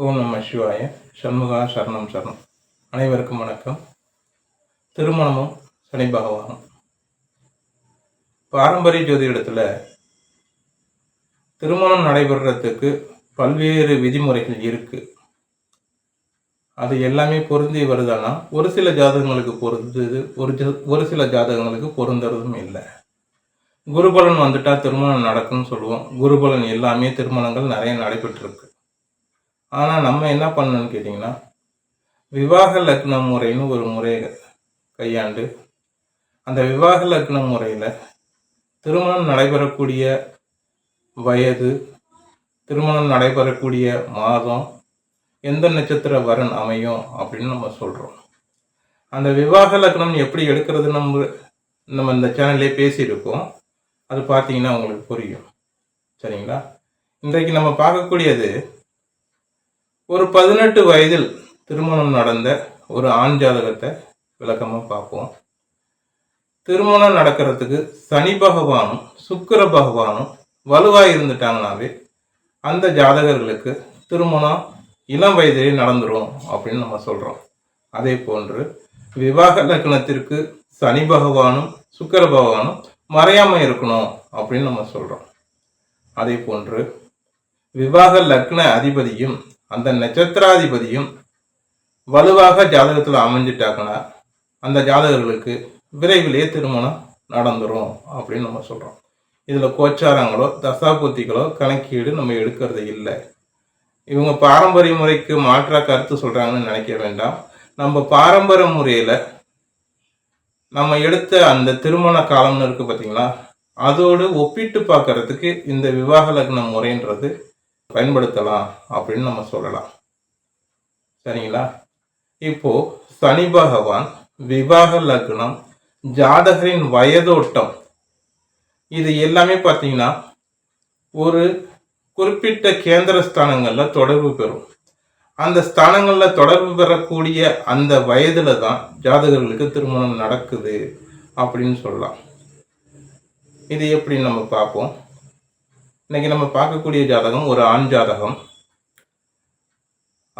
ஓம் நம சிவாய. சண்முகா சரணம் சரணம். அனைவருக்கும் வணக்கம். திருமணமும் சனி பகவானும். பாரம்பரிய ஜோதிடத்தில் திருமணம் நடைபெறத்துக்கு பல்வேறு விதிமுறைகள் இருக்கு. அது எல்லாமே பொருந்தி வருதானா ஒரு சில ஜாதகங்களுக்கு பொருந்தது, ஒரு சில ஜாதகங்களுக்கு பொருந்துறதும் இல்லை. குருபலன் வந்துட்டா திருமணம் நடக்கும்னு சொல்லுவோம். குருபலன் எல்லாமே திருமணங்கள் நிறைய நடைபெற்றிருக்கு. ஆனால் நம்ம என்ன பண்ணணும்னு கேட்டிங்கன்னா, விவாக லக்ன முறைன்னு ஒரு முறையை கையாண்டு அந்த விவாக லக்ன முறையில் திருமணம் நடைபெறக்கூடிய வயது, திருமணம் நடைபெறக்கூடிய மாதம், எந்த நட்சத்திர வரன் அமையும் அப்படின்னு நம்ம சொல்கிறோம். அந்த விவாக லக்னம் எப்படி எடுக்கிறது நம்ம இந்த சேனல்லே பேசியிருக்கோம். அது பார்த்தீங்கன்னா உங்களுக்கு புரியும். சரிங்களா? இன்றைக்கு நம்ம பார்க்கக்கூடியது ஒரு 18 வயதில் திருமணம் நடந்த ஒரு ஆண் ஜாதகத்தை விளக்கமாக பார்ப்போம். திருமணம் நடக்கிறதுக்கு சனி பகவானும் சுக்கிர பகவானும் வலுவாக இருந்துட்டாங்கனாவே அந்த ஜாதகர்களுக்கு திருமணம் இளம் வயதிலே நடந்துடும் அப்படின்னு நம்ம சொல்கிறோம். அதே போன்று விவாக லக்னத்திற்கு சனி பகவானும் சுக்கிர பகவானும் மறையாமல் இருக்கணும் அப்படின்னு நம்ம சொல்கிறோம். அதே போன்று விவாக லக்ன அதிபதியும் அந்த நட்சத்திராதிபதியும் வலுவாக ஜாதகத்தில் அமைஞ்சிட்டாங்கன்னா அந்த ஜாதகர்களுக்கு விரைவிலே திருமணம் நடந்துடும் அப்படின்னு நம்ம சொல்கிறோம். இதில் கோச்சாரங்களோ தசாபுத்திகளோ கணக்கீடு நம்ம எடுக்கிறது இல்லை. இவங்க பாரம்பரிய முறைக்கு மாற்றாக கருத்து சொல்கிறாங்கன்னு நினைக்க வேண்டாம். நம்ம பாரம்பரிய முறையில் நம்ம எடுத்த அந்த திருமண காலம்னு இருக்குது பார்த்தீங்களா, அதோடு ஒப்பிட்டு பார்க்கறதுக்கு இந்த விவாக லக்ன முறைன்றது பயன்படுத்தலாம் அப்படின்னு நம்ம சொல்லலாம். சரிங்களா? இப்போ சனி பகவான், விவாக லக்னம், ஜாதகரின் வயதோட்டம், இது எல்லாமே பார்த்தீங்கன்னா ஒரு குறிப்பிட்ட கேந்திர ஸ்தானங்களில் தொடர்பு பெறும். அந்த ஸ்தானங்களில் தொடர்பு பெறக்கூடிய அந்த வயதுல தான் ஜாதகர்களுக்கு திருமணம் நடக்குது அப்படின்னு சொல்லலாம். இது எப்படி நம்ம பார்ப்போம். இன்னைக்கு நம்ம பார்க்கக்கூடிய ஜாதகம் ஒரு ஆண் ஜாதகம்.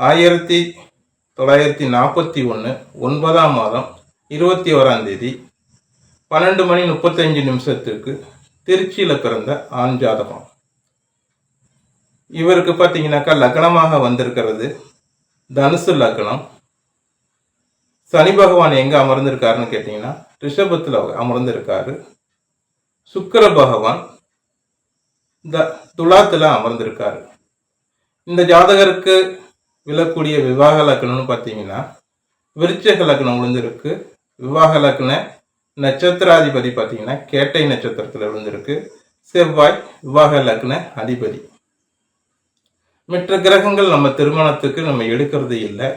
1941 9ஆம் மாதம் 21ஆம் தேதி 12:35 திருச்சியில் பிறந்த ஆண் ஜாதகம். இவருக்கு பார்த்தீங்கன்னாக்கா லக்னமாக வந்திருக்கிறது தனுசு லக்னம். சனி பகவான் எங்கே அமர்ந்திருக்காருன்னு கேட்டிங்கன்னா ரிஷபத்தில் அமர்ந்திருக்காரு. சுக்கிர பகவான் துலாத்துல அமர்ந்திருக்காரு. இந்த ஜாதகருக்கு விழக்கூடிய விவாக லக்னம்னு பார்த்தீங்கன்னா விருச்சிக லக்னம் விழுந்திருக்கு. விவாக லக்ன நட்சத்திராதிபதி பார்த்தீங்கன்னா கேட்டை நட்சத்திரத்தில் விழுந்திருக்கு. செவ்வாய் விவாக லக்ன அதிபதி. மற்ற கிரகங்கள் நம்ம திருமணத்துக்கு நம்ம எடுக்கிறது இல்லை.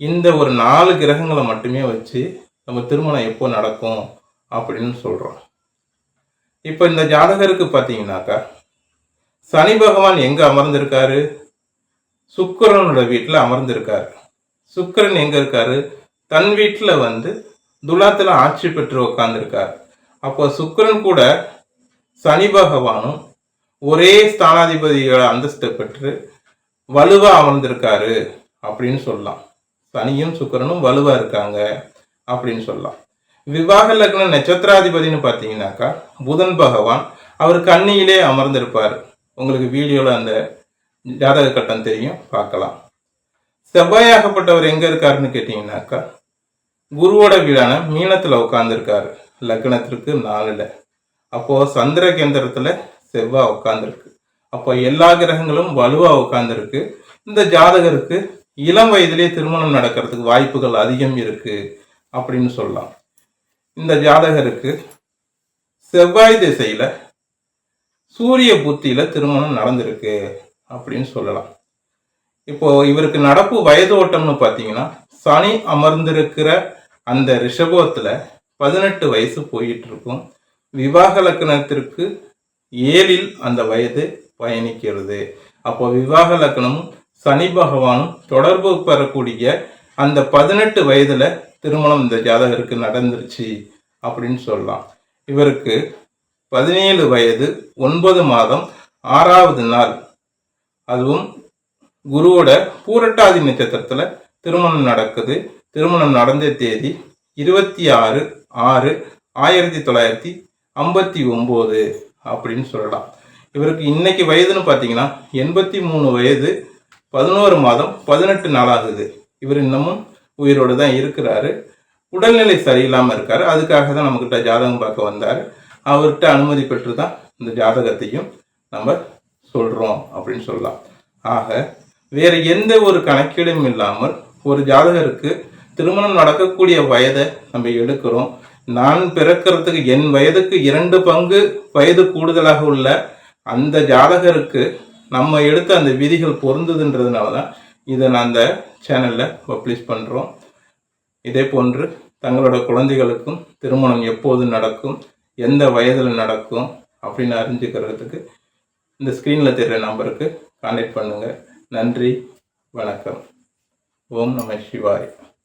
இந்த ஒரு 4 கிரகங்களை மட்டுமே வச்சு நம்ம திருமணம் எப்போ நடக்கும் அப்படின்னு சொல்கிறோம். இப்போ இந்த ஜாதகருக்கு பார்த்தீங்கன்னாக்கா சனி பகவான் எங்க அமர்ந்திருக்காரு? சுக்கிரனோட வீட்டில் அமர்ந்திருக்காரு. சுக்கிரன் எங்க இருக்காரு? தன் வீட்டில் துலாத்துல ஆட்சி பெற்று உட்கார்ந்துருக்காரு. அப்போ சுக்கிரன் கூட சனி பகவானும் ஒரே ஸ்தானாதிபதியோட அந்தஸ்தை பெற்று வலுவா அமர்ந்திருக்காரு அப்படின்னு சொல்லலாம். சனியும் சுக்கிரனும் வலுவா இருக்காங்க அப்படின்னு சொல்லலாம். விவாக லக்ன நட்சத்திராதிபதினு பார்த்தீங்கன்னாக்கா புதன் பகவான் அவர் கன்னியிலே அமர்ந்திருப்பார். உங்களுக்கு வீடியோவில் அந்த ஜாதக கட்டம் தெரியும், பார்க்கலாம். செவ்வாயாகப்பட்டவர் எங்கே இருக்காருன்னு கேட்டிங்கனாக்கா குருவோட வீடான மீனத்தில் உட்காந்துருக்காரு. லக்னத்திற்கு 4ல். அப்போது சந்திர கேந்திரத்தில் செவ்வாய் உட்காந்துருக்கு. அப்போ எல்லா கிரகங்களும் வலுவாக உட்காந்துருக்கு. இந்த ஜாதகருக்கு இளம் வயதிலே திருமணம் நடக்கிறதுக்கு வாய்ப்புகள் அதிகம் இருக்கு அப்படின்னு சொல்லலாம். இந்த ஜாதகருக்கு செவ்வாய் திசையில் சூரிய புத்தியில திருமணம் நடந்திருக்கு அப்படின்னு சொல்லலாம். இப்போ இவருக்கு நடப்பு வயது ஓட்டம்னு பார்த்தீங்கன்னா சனி அமர்ந்திருக்கிற அந்த ரிஷபத்துல 18 வயசு போயிட்டு இருக்கும். விவாக லக்னத்திற்கு 7ல் அந்த வயது பயணிக்கிறது. அப்போ விவாக லக்னமும் சனி பகவானும் தொடர்பு பெறக்கூடிய அந்த 18 வயதுல திருமணம் இந்த ஜாதகருக்கு நடந்துருச்சு அப்படின்னு சொல்லலாம். இவருக்கு 17 வயது 9 மாதம் 6வது நாள், அதுவும் குருவோட பூரட்டாதி நட்சத்திரத்தில் திருமணம் நடக்குது. திருமணம் நடந்த தேதி 26/6/1959 அப்படின்னு சொல்லலாம். இவருக்கு இன்னைக்கு வயதுன்னு பார்த்தீங்கன்னா 83 வயது 11 மாதம் 18 நாள் ஆகுது. இவர் இன்னமும் உயிரோடு தான் இருக்கிறாரு. உடல்நிலை சரியில்லாமல் இருக்காரு. அதுக்காக தான் நம்மக்கிட்ட ஜாதகம் பார்க்க வந்தார். அவர்கிட்ட அனுமதி பெற்று தான் இந்த ஜாதகத்தையும் நம்ம சொல்கிறோம் அப்படின்னு சொல்லலாம். ஆக வேறு எந்த ஒரு கணக்கீடும் இல்லாமல் ஒரு ஜாதகருக்கு திருமணம் நடக்கக்கூடிய வயதை நம்ம எடுக்கிறோம். நான் பிறக்கிறதுக்கு என் வயதுக்கு 2 பங்கு வயது கூடுதலாக உள்ள அந்த ஜாதகருக்கு நம்ம எடுத்த அந்த விதிகள் பொருந்துதுன்றதுனால தான் இதை நான் அந்த சேனலில் பப்ளிஷ் பண்ணுறோம். இதே போன்று தங்களோட குழந்தைகளுக்கும் திருமணம் எப்போது நடக்கும், எந்த வயதில் நடக்கும் அப்படின்னு அறிஞ்சுக்கிறதுக்கு இந்த ஸ்க்ரீனில் தெரிகிற நம்பருக்கு கான்டாக்ட் பண்ணுங்கள். நன்றி, வணக்கம். ஓம் நம சிவாய்.